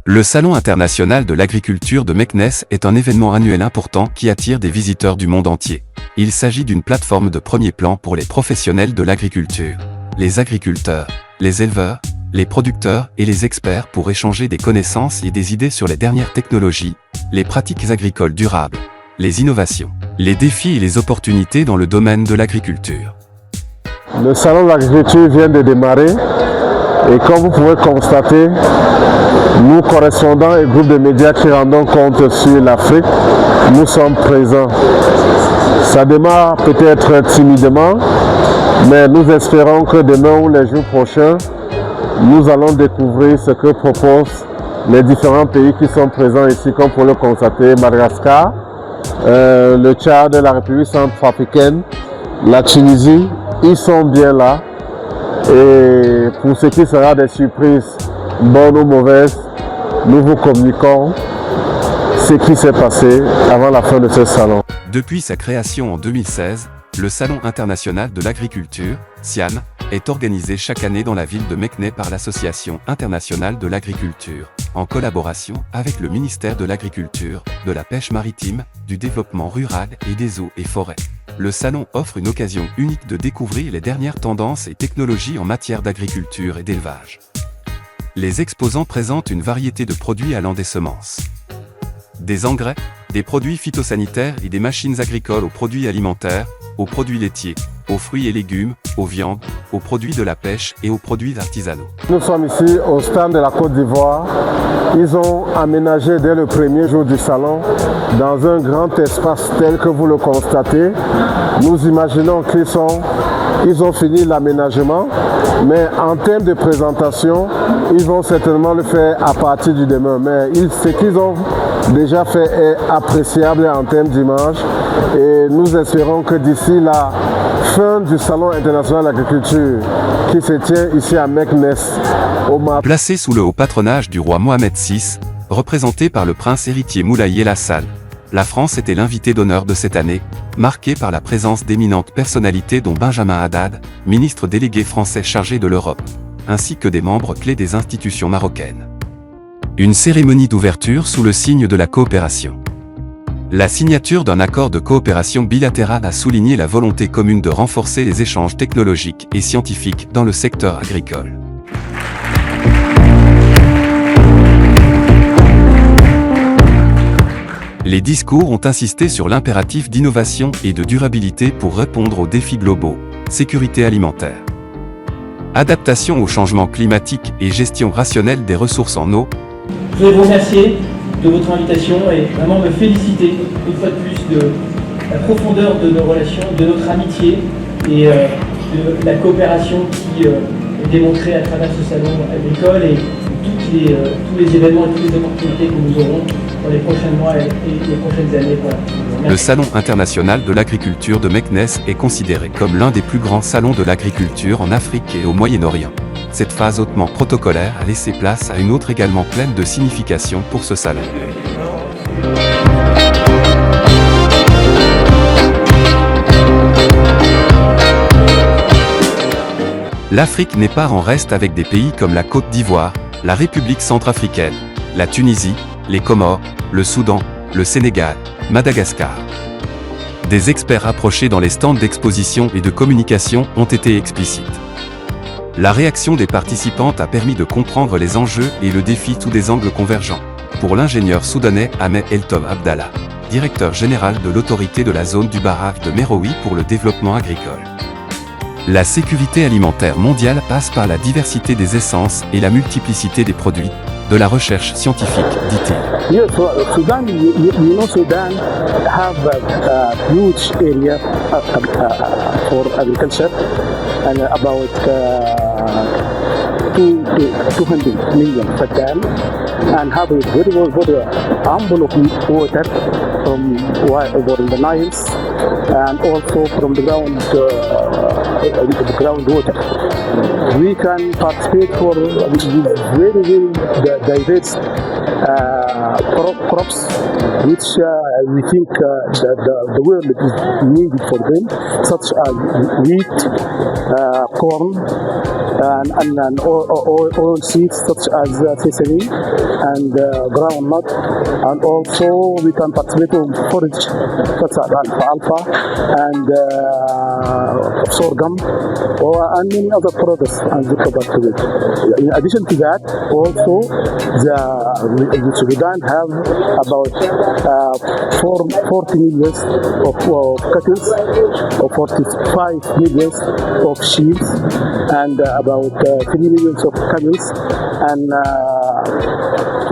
Le Salon international de l'agriculture de Meknes est un événement annuel important qui attire des visiteurs du monde entier. Il s'agit d'une plateforme de premier plan pour les professionnels de l'agriculture, les agriculteurs, les éleveurs, les producteurs et les experts pour échanger des connaissances et des idées sur les dernières technologies, les pratiques agricoles durables, les innovations, les défis et les opportunités dans le domaine de l'agriculture. Le salon de l'agriculture vient de démarrer et comme vous pouvez constater, nous correspondants et groupes de médias qui rendons compte sur l'Afrique, nous sommes présents. Ça démarre peut-être timidement, mais nous espérons que demain ou les jours prochains, nous allons découvrir ce que proposent les différents pays qui sont présents ici, comme pour le constater, Madagascar, le Tchad, la République centrafricaine, la Tunisie, ils sont bien là. Et pour ce qui sera des surprises, bonnes ou mauvaises, nous vous communiquons ce qui s'est passé avant la fin de ce salon. Depuis sa création en 2016, le Salon international de l'agriculture, SIAN, est organisé chaque année dans la ville de Meknes par l'Association internationale de l'agriculture, en collaboration avec le ministère de l'Agriculture, de la Pêche maritime, du Développement rural et des eaux et forêts. Le salon offre une occasion unique de découvrir les dernières tendances et technologies en matière d'agriculture et d'élevage. Les exposants présentent une variété de produits allant des semences, des engrais, des produits phytosanitaires et des machines agricoles aux produits alimentaires, aux produits laitiers, aux fruits et légumes, aux viandes, aux produits de la pêche et aux produits artisanaux. Nous sommes ici au stand de la Côte d'Ivoire. Ils ont aménagé dès le premier jour du salon dans un grand espace tel que vous le constatez. Nous imaginons qu'ils ont fini l'aménagement, mais en termes de présentation, ils vont certainement le faire à partir du demain. Mais ce qu'ils ont déjà fait est appréciable en termes d'image et nous espérons que d'ici la fin du Salon international de l'agriculture qui se tient ici à Meknes, au Maroc. Placé sous le haut patronage du roi Mohamed VI, représenté par le prince héritier Moulaye El Hassal, la France était l'invité d'honneur de cette année, marquée par la présence d'éminentes personnalités dont Benjamin Haddad, ministre délégué français chargé de l'Europe, ainsi que des membres clés des institutions marocaines. Une cérémonie d'ouverture sous le signe de la coopération. La signature d'un accord de coopération bilatérale a souligné la volonté commune de renforcer les échanges technologiques et scientifiques dans le secteur agricole. Les discours ont insisté sur l'impératif d'innovation et de durabilité pour répondre aux défis globaux, sécurité alimentaire, adaptation au changement climatique et gestion rationnelle des ressources en eau. Je voudrais vous remercier de votre invitation et vraiment me féliciter une fois de plus de la profondeur de nos relations, de notre amitié et de la coopération qui est démontrée à travers ce salon agricole et tous les événements et toutes les opportunités que nous aurons dans les prochains mois et les prochaines années. Voilà. Le Salon international de l'agriculture de Meknes est considéré comme l'un des plus grands salons de l'agriculture en Afrique et au Moyen-Orient. Cette phase hautement protocolaire a laissé place à une autre également pleine de signification pour ce salon. L'Afrique n'est pas en reste avec des pays comme la Côte d'Ivoire, la République centrafricaine, la Tunisie, les Comores, le Soudan, le Sénégal, Madagascar. Des experts approchés dans les stands d'exposition et de communication ont été explicites. La réaction des participantes a permis de comprendre les enjeux et le défi sous des angles convergents. Pour l'ingénieur soudanais Ahmed Eltom Abdallah, directeur général de l'autorité de la zone du barrage de Merowi pour le développement agricole. La sécurité alimentaire mondiale passe par la diversité des essences et la multiplicité des produits, de la recherche scientifique, dit-il. Yes, Sudan, you know, Sudan have a huge area for agriculture and about 200 million fadal and have a very ample of water from over the Niles and also from the groundwater. we can participate for very diverse crops, which we think the world is needed for them, such as wheat, corn, and oil seeds such as sesame and groundnut, and also we can participate in forage such as alfalfa and sorghum and many other products and in addition to that, also the Sudan have about 40 million of cattle, or 45 million of sheep, and about 3 million of camels, and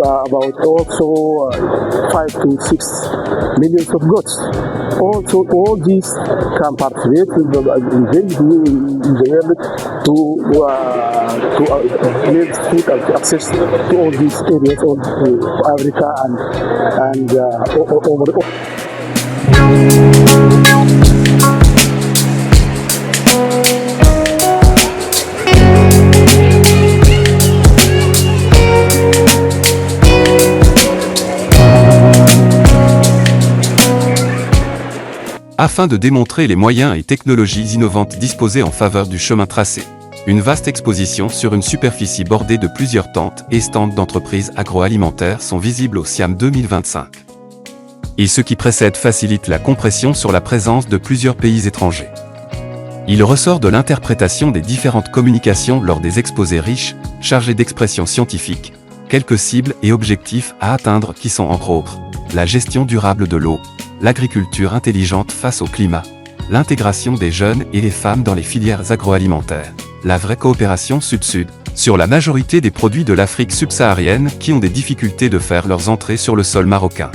about also 5 to 6 million of goats. Also, all these can participate in the world to make food access to all these areas of Africa and over. Afin de démontrer les moyens et technologies innovantes disposées en faveur du chemin tracé. Une vaste exposition sur une superficie bordée de plusieurs tentes et stands d'entreprises agroalimentaires sont visibles au SIAM 2025. Et ce qui précède facilite la compression sur la présence de plusieurs pays étrangers. Il ressort de l'interprétation des différentes communications lors des exposés riches, chargés d'expressions scientifiques, quelques cibles et objectifs à atteindre qui sont entre autres la gestion durable de l'eau, l'agriculture intelligente face au climat, l'intégration des jeunes et les femmes dans les filières agroalimentaires, la vraie coopération sud-sud, sur la majorité des produits de l'Afrique subsaharienne qui ont des difficultés de faire leurs entrées sur le sol marocain.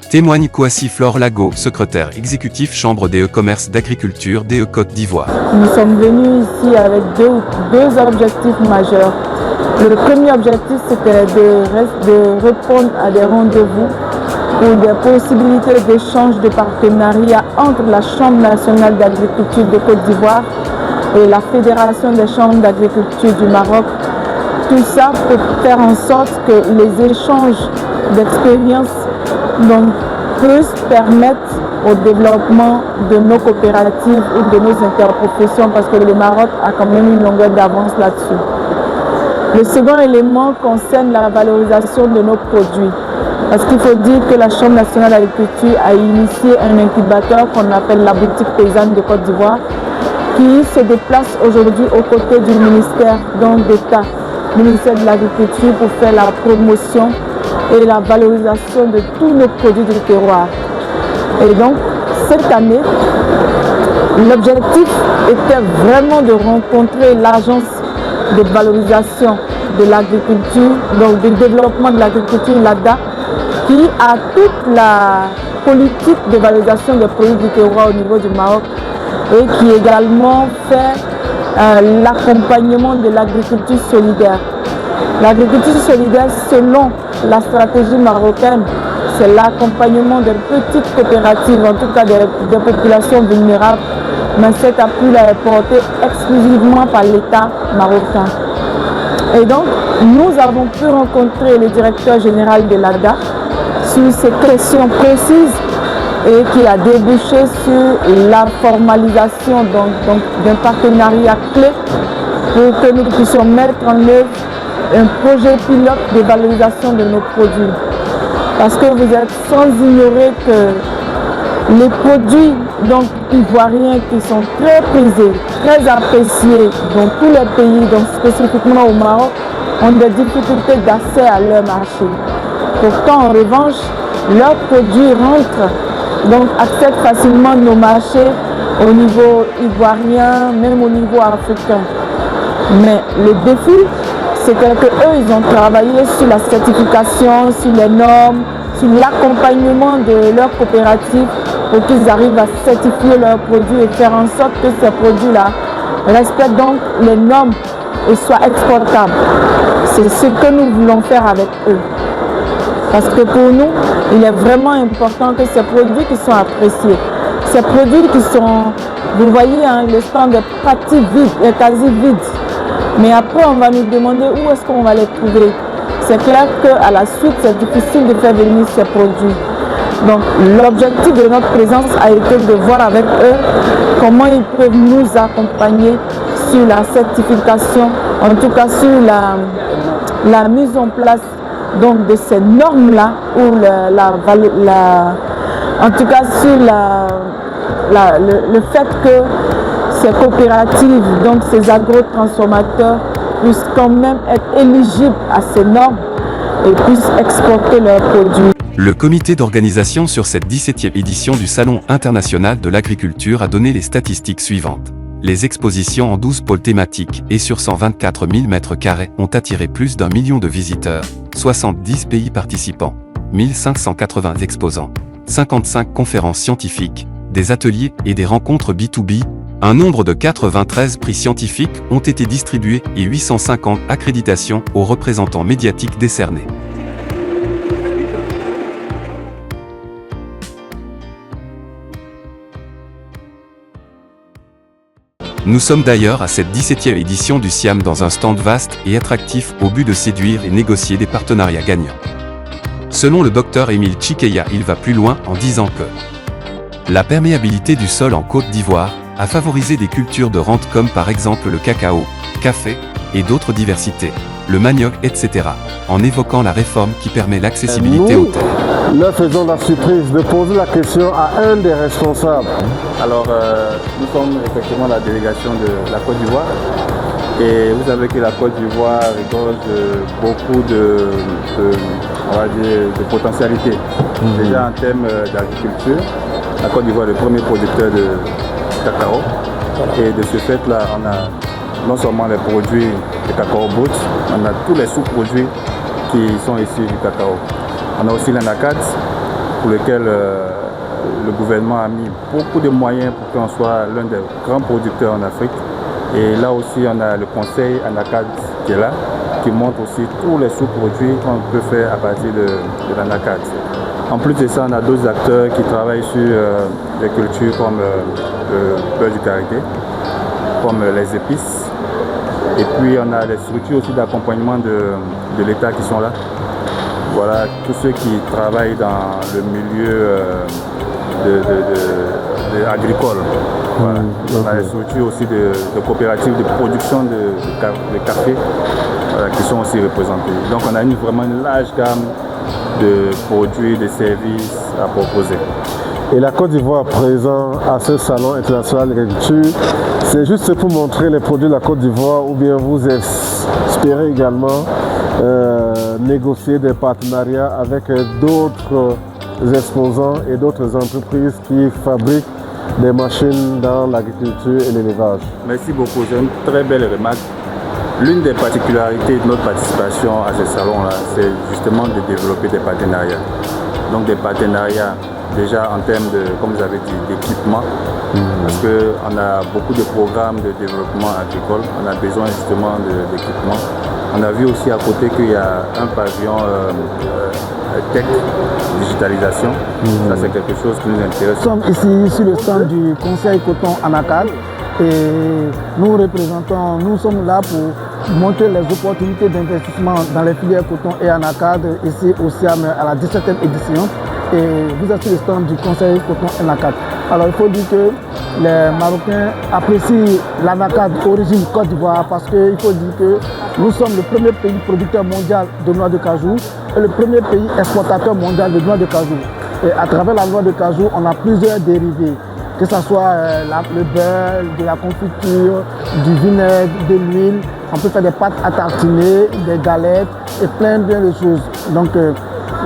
Témoigne Kouassi Flore Lago, secrétaire exécutif Chambre des commerces d'agriculture des Côte d'Ivoire. Nous sommes venus ici avec deux objectifs majeurs. Le premier objectif, c'était de répondre à des rendez-vous pour des possibilités d'échange de partenariat entre la Chambre nationale d'agriculture de Côte d'Ivoire et la Fédération des chambres d'agriculture du Maroc. Tout ça pour faire en sorte que les échanges d'expériences puissent permettre au développement de nos coopératives ou de nos interprofessions, parce que le Maroc a quand même une longueur d'avance là-dessus. Le second élément concerne la valorisation de nos produits. Parce qu'il faut dire que la Chambre nationale d'agriculture a initié un incubateur qu'on appelle la boutique paysanne de Côte d'Ivoire, qui se déplace aujourd'hui aux côtés du ministère d'État, ministère de l'Agriculture, pour faire la promotion et la valorisation de tous nos produits du terroir. Et donc, cette année, l'objectif était vraiment de rencontrer l'agence de valorisation de l'agriculture, donc du développement de l'agriculture, l'ADA, qui a toute la politique de valorisation des produits du terroir au niveau du Maroc et qui également fait l'accompagnement de l'agriculture solidaire. L'agriculture solidaire, selon la stratégie marocaine, c'est l'accompagnement de petites coopératives, en tout cas des populations vulnérables, mais cet appui est porté exclusivement par l'État marocain. Et donc, nous avons pu rencontrer le directeur général de l'ADA sur ces questions précises et qui a débouché sur la formalisation d'un partenariat clé pour que nous puissions mettre en œuvre un projet pilote de valorisation de nos produits. Parce que vous êtes sans ignorer que les produits ivoiriens qui sont très prisés, très appréciés dans tous les pays, donc spécifiquement au Maroc, ont des difficultés d'accès à leur marché. Pourtant, en revanche, leurs produits rentrent, accèdent facilement nos marchés au niveau ivoirien, même au niveau africain. Mais le défi, c'était qu'eux, ils ont travaillé sur la certification, sur les normes, sur l'accompagnement de leurs coopératives pour qu'ils arrivent à certifier leurs produits et faire en sorte que ces produits-là respectent donc les normes et soient exportables. C'est ce que nous voulons faire avec eux. Parce que pour nous, il est vraiment important que ces produits qui sont appréciés, ces produits qui sont, vous voyez, le stand est quasi vide. Mais après, on va nous demander où est-ce qu'on va les trouver. C'est clair qu'à la suite, c'est difficile de faire venir ces produits. Donc, l'objectif de notre présence a été de voir avec eux comment ils peuvent nous accompagner sur la certification, en tout cas sur la mise en place donc, de ces normes-là, ou en tout cas sur le fait que ces coopératives, donc ces agrotransformateurs, puissent quand même être éligibles à ces normes et puissent exporter leurs produits. Le comité d'organisation sur cette 17e édition du Salon international de l'agriculture a donné les statistiques suivantes. Les expositions en 12 pôles thématiques et sur 124 000 m² ont attiré plus d'1 million de visiteurs, 70 pays participants, 1580 exposants, 55 conférences scientifiques, des ateliers et des rencontres B2B. Un nombre de 93 prix scientifiques ont été distribués et 850 accréditations aux représentants médiatiques décernés. Nous sommes d'ailleurs à cette 17e édition du SIAM dans un stand vaste et attractif au but de séduire et négocier des partenariats gagnants. Selon le docteur Émile Chikeya, il va plus loin en disant que la perméabilité du sol en Côte d'Ivoire a favorisé des cultures de rente comme par exemple le cacao, café et d'autres diversités, le manioc, etc., en évoquant la réforme qui permet l'accessibilité aux terres. Nous faisons la surprise de poser la question à un des responsables. Alors, nous sommes effectivement la délégation de la Côte d'Ivoire. Et vous savez que la Côte d'Ivoire regorge beaucoup de potentialités. Déjà en termes d'agriculture, la Côte d'Ivoire est le premier producteur de cacao. Et de ce fait-là, on a non seulement les produits de cacao brut, on a tous les sous-produits qui sont issus du cacao. On a aussi l'anacate, pour lequel le gouvernement a mis beaucoup de moyens pour qu'on soit l'un des grands producteurs en Afrique. Et là aussi, on a le conseil anacate qui est là, qui montre aussi tous les sous-produits qu'on peut faire à partir de l'anacate. En plus de ça, on a d'autres acteurs qui travaillent sur des cultures comme le beurre du karité, comme les épices. Et puis on a des structures aussi d'accompagnement de l'État qui sont là. Voilà, tous ceux qui travaillent dans le milieu agricole. Voilà. On a des structures aussi de coopératives de production de café qui sont aussi représentées. Donc on a vraiment une large gamme de produits, de services à proposer. Et la Côte d'Ivoire présent à ce salon international de l'agriculture, c'est juste pour montrer les produits de la Côte d'Ivoire ou bien vous espérez également négocier des partenariats avec d'autres exposants et d'autres entreprises qui fabriquent des machines dans l'agriculture et l'élevage. Merci beaucoup, c'est une très belle remarque. L'une des particularités de notre participation à ce salon-là, c'est justement de développer des partenariats. Donc des partenariats déjà en termes de, comme vous avez dit, d'équipement, parce qu'on a beaucoup de programmes de développement agricole, on a besoin justement d'équipement. On a vu aussi à côté qu'il y a un pavillon tech, digitalisation, ça c'est quelque chose qui nous intéresse. Nous sommes ici sur le stand du Conseil Coton Anacal et nous sommes là pour montrer les opportunités d'investissement dans les filières coton et anacarde ici au SIAM à la 17e édition. Et vous êtes sur le stand du Conseil Coton Anacarde. Alors il faut dire que les Marocains apprécient l'anacarde origine Côte d'Ivoire parce qu'il faut dire que nous sommes le premier pays producteur mondial de noix de cajou et le premier pays exportateur mondial de noix de cajou. Et à travers la noix de cajou, on a plusieurs dérivés, que ce soit le beurre, de la confiture, du vinaigre, de l'huile. On peut faire des pâtes à tartiner, des galettes et plein de choses. Donc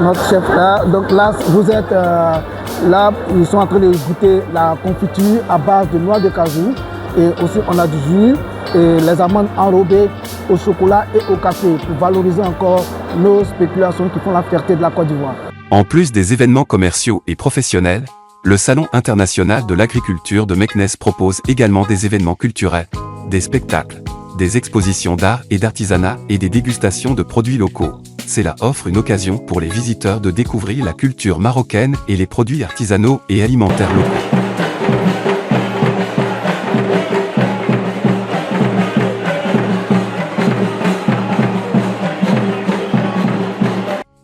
notre chef là, donc là vous êtes là, ils sont en train de goûter la confiture à base de noix de cajou et aussi on a du jus et les amandes enrobées au chocolat et au café pour valoriser encore nos spéculations qui font la fierté de la Côte d'Ivoire. En plus des événements commerciaux et professionnels, le Salon international de l'agriculture de Meknès propose également des événements culturels, des spectacles, des expositions d'art et d'artisanat et des dégustations de produits locaux. Cela offre une occasion pour les visiteurs de découvrir la culture marocaine et les produits artisanaux et alimentaires locaux.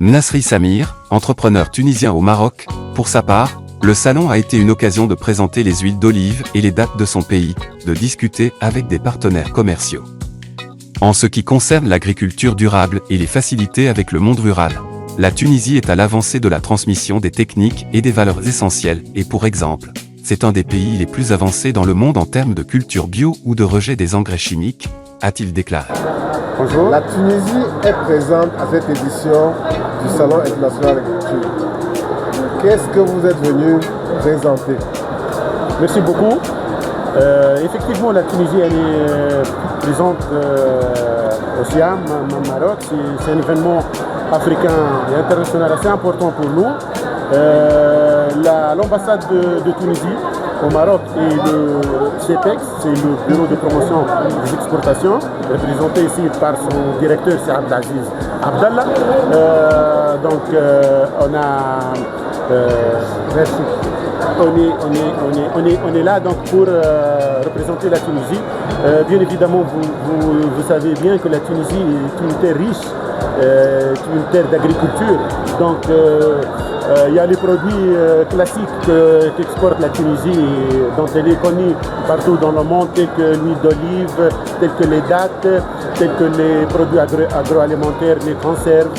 Nasri Samir, entrepreneur tunisien au Maroc, pour sa part, le salon a été une occasion de présenter les huiles d'olive et les dattes de son pays, de discuter avec des partenaires commerciaux. En ce qui concerne l'agriculture durable et les facilités avec le monde rural, la Tunisie est à l'avancée de la transmission des techniques et des valeurs essentielles et pour exemple, c'est un des pays les plus avancés dans le monde en termes de culture bio ou de rejet des engrais chimiques, a-t-il déclaré. Bonjour. La Tunisie est présente à cette édition du Salon international de l'agriculture. Qu'est-ce que vous êtes venu présenter? Merci beaucoup. Effectivement, la Tunisie elle est présente au Siam, au Maroc. C'est un événement africain et international assez important pour nous. L'ambassade de Tunisie au Maroc et le CEPEX, c'est le bureau de promotion des exportations, représenté ici par son directeur, c'est Abdelaziz Abdallah. On a... merci. On est là donc pour représenter la Tunisie. Bien évidemment, vous savez bien que la Tunisie est une terre riche, une terre d'agriculture. Donc, il y a les produits classiques qu'exporte la Tunisie, dont elle est connue partout dans le monde, tels que l'huile d'olive, tels que les dattes, tels que les produits agroalimentaires, les conserves,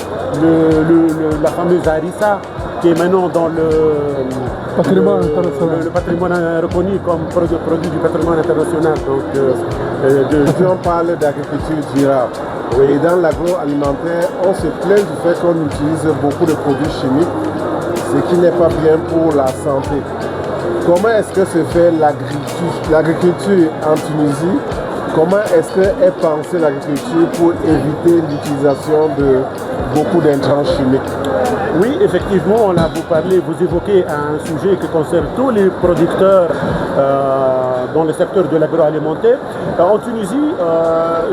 la fameuse harissa, qui est maintenant dans le patrimoine reconnu comme produit du patrimoine international. Si on parle d'agriculture durable, et dans l'agroalimentaire, on se plaint du fait qu'on utilise beaucoup de produits chimiques, ce qui n'est pas bien pour la santé. Comment est-ce que se fait l'agriculture en Tunisie? Comment est-ce qu'est pensée l'agriculture pour éviter l'utilisation de beaucoup d'intrants chimiques? Oui, effectivement, on a vous évoquez un sujet qui concerne tous les producteurs dans le secteur de l'agroalimentaire. En Tunisie,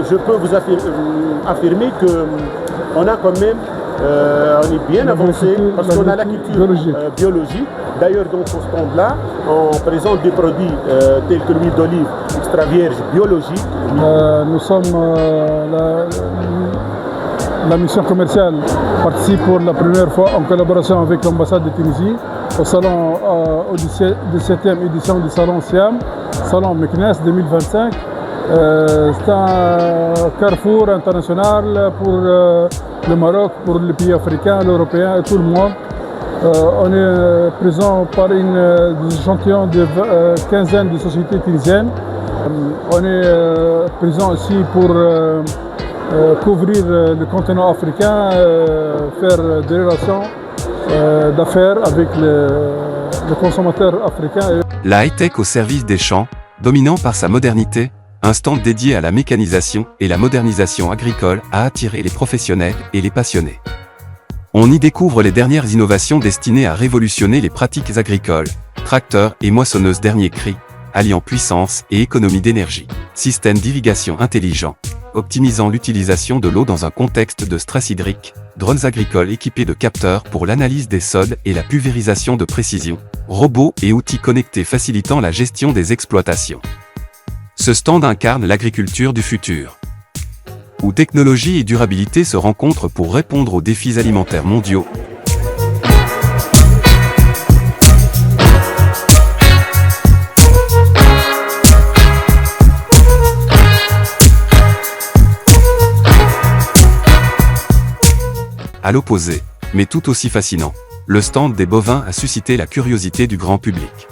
je peux vous affirmer qu'on a quand même, on est bien avancé parce qu'on a la culture biologique. D'ailleurs, dans ce stand-là, on présente des produits tels que l'huile d'olive extra vierge biologique. Nous sommes la mission commerciale participe pour la première fois en collaboration avec l'ambassade de Tunisie au salon au 17e édition du salon Siam, salon Meknes 2025. C'est un carrefour international pour le Maroc, pour les pays africains, l'Européen et tout le monde. On est présent par des échantillons de quinzaine de sociétés tunisiennes. On est présent aussi pour couvrir le continent africain, faire des relations d'affaires avec le consommateur africain. La high-tech au service des champs, dominant par sa modernité, un stand dédié à la mécanisation et la modernisation agricole a attiré les professionnels et les passionnés. On y découvre les dernières innovations destinées à révolutionner les pratiques agricoles, tracteurs et moissonneuses dernier cri, alliant puissance et économie d'énergie, système d'irrigation intelligent, optimisant l'utilisation de l'eau dans un contexte de stress hydrique, drones agricoles équipés de capteurs pour l'analyse des sols et la pulvérisation de précision, robots et outils connectés facilitant la gestion des exploitations. Ce stand incarne l'agriculture du futur, où technologie et durabilité se rencontrent pour répondre aux défis alimentaires mondiaux. À l'opposé, mais tout aussi fascinant, le stand des bovins a suscité la curiosité du grand public.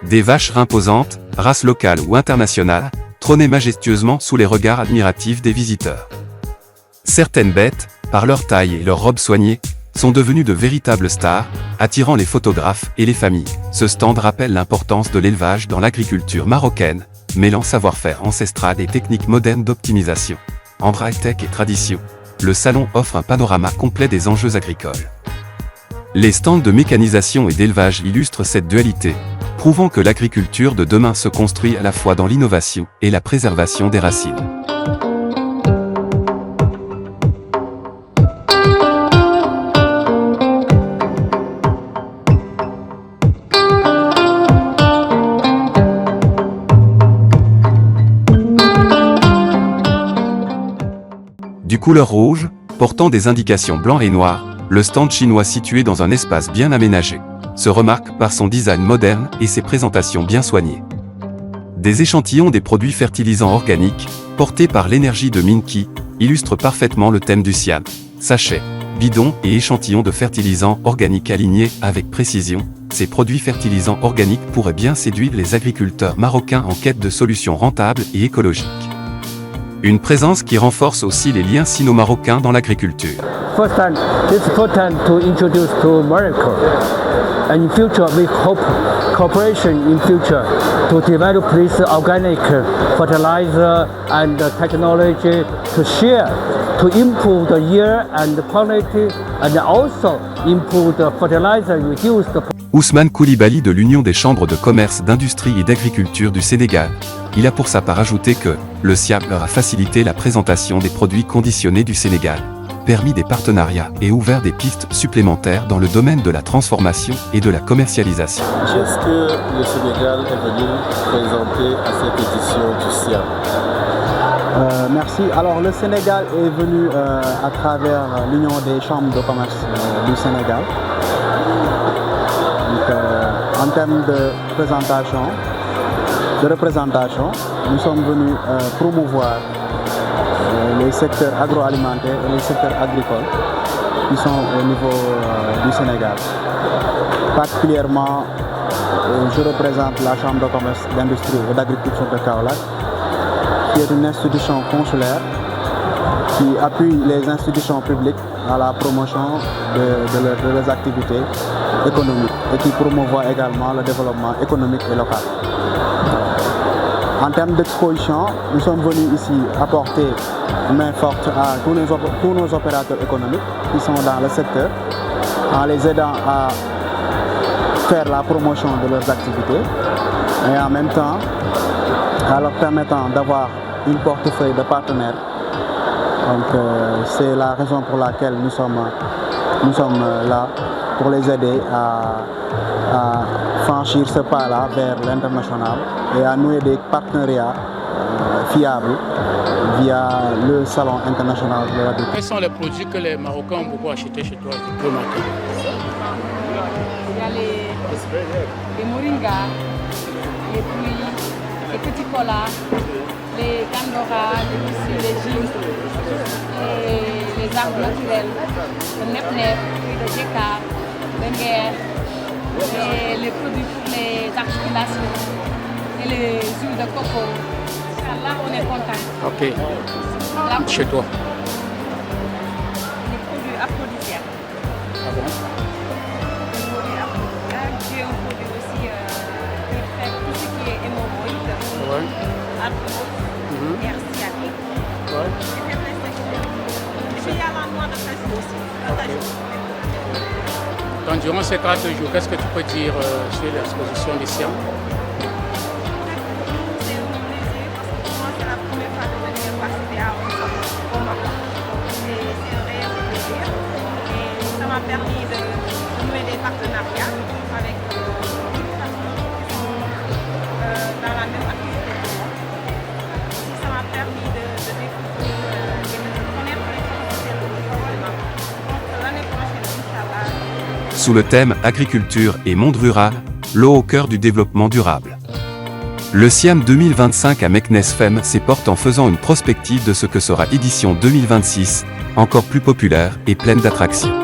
Des vaches imposantes, races locales ou internationales, trônaient majestueusement sous les regards admiratifs des visiteurs. Certaines bêtes, par leur taille et leur robe soignée, sont devenues de véritables stars, attirant les photographes et les familles. Ce stand rappelle l'importance de l'élevage dans l'agriculture marocaine, mêlant savoir-faire ancestral et techniques modernes d'optimisation. Entre high-tech et tradition, le salon offre un panorama complet des enjeux agricoles. Les stands de mécanisation et d'élevage illustrent cette dualité, prouvant que l'agriculture de demain se construit à la fois dans l'innovation et la préservation des racines. Du couleur rouge, portant des indications blanc et noir, Le stand chinois situé dans un espace bien aménagé se remarque par son design moderne et ses présentations bien soignées. Des échantillons des produits fertilisants organiques, portés par l'énergie de Minki, illustrent parfaitement le thème du Siam. Sachets, bidons et échantillons de fertilisants organiques alignés avec précision, ces produits fertilisants organiques pourraient bien séduire les agriculteurs marocains en quête de solutions rentables et écologiques. Une présence qui renforce aussi les liens sino-marocains dans l'agriculture. First time, it's important to introduce to Morocco. And in future, we hope cooperation in future to develop this organic fertilizer and technology to share, to improve the yield and the quality, and also improve the fertilizer reduce the. Ousmane Koulibaly de l'Union des chambres de commerce, d'industrie et d'agriculture du Sénégal. Il a pour sa part ajouté que le SIAM leur a facilité la présentation des produits conditionnés du Sénégal, permis des partenariats et ouvert des pistes supplémentaires dans le domaine de la transformation et de la commercialisation. Qu'est-ce que le Sénégal est venu présenter à cette édition du SIAM? Merci. Alors le Sénégal est venu à travers l'Union des chambres de commerce du Sénégal. Donc, en termes de présentation, de représentation, nous sommes venus promouvoir les secteurs agroalimentaires et les secteurs agricoles qui sont au niveau du Sénégal. Particulièrement, je représente la Chambre de commerce, d'industrie et d'agriculture de Kaolack, qui est une institution consulaire qui appuie les institutions publiques à la promotion de leurs activités économiques et qui promouvoit également le développement économique et local. En termes d'exposition, nous sommes venus ici apporter une main forte à tous nos opérateurs économiques qui sont dans le secteur, en les aidant à faire la promotion de leurs activités et en même temps en leur permettant d'avoir une portefeuille de partenaires. Donc c'est la raison pour laquelle nous sommes là pour les aider à franchir ce pas-là vers l'international et à nouer des partenariats fiables via le Salon international de l'agriculture. Quels sont les produits que les Marocains ont beaucoup achetés chez toi? Il y a les moringas, les fruits, les petits colas, les gandora, les gins, les arbres naturels, le nep-nep, le jécar, le nguer, les produits pour les articulations et les huiles de coco. Là, on est content. Ok. Là, chez toi? Les produits aphrodisiaques. Ah bon? Les produits aphrodisiaques. J'ai un produit aussi qui fait tout ce qui est hémorroïdes, arthrose, nerfs sciatiques. C'est très sexuel. Et puis il y a la noix de cajou aussi. Donc, durant ces 4 jours, qu'est-ce que tu peux dire sur l'exposition des SIAM? Permis de nouer des partenariats avec d'autres personnes qui sont dans la même activité que moi. Ça m'a permis de découvrir et de connaître les potentiels de développement. Donc l'année prochaine, Inch'Allah. Sous le thème Agriculture et monde rural, l'eau au cœur du développement durable. Le SIAM 2025 à Meknes FEM ses portes en faisant une prospective de ce que sera édition 2026, encore plus populaire et pleine d'attractions.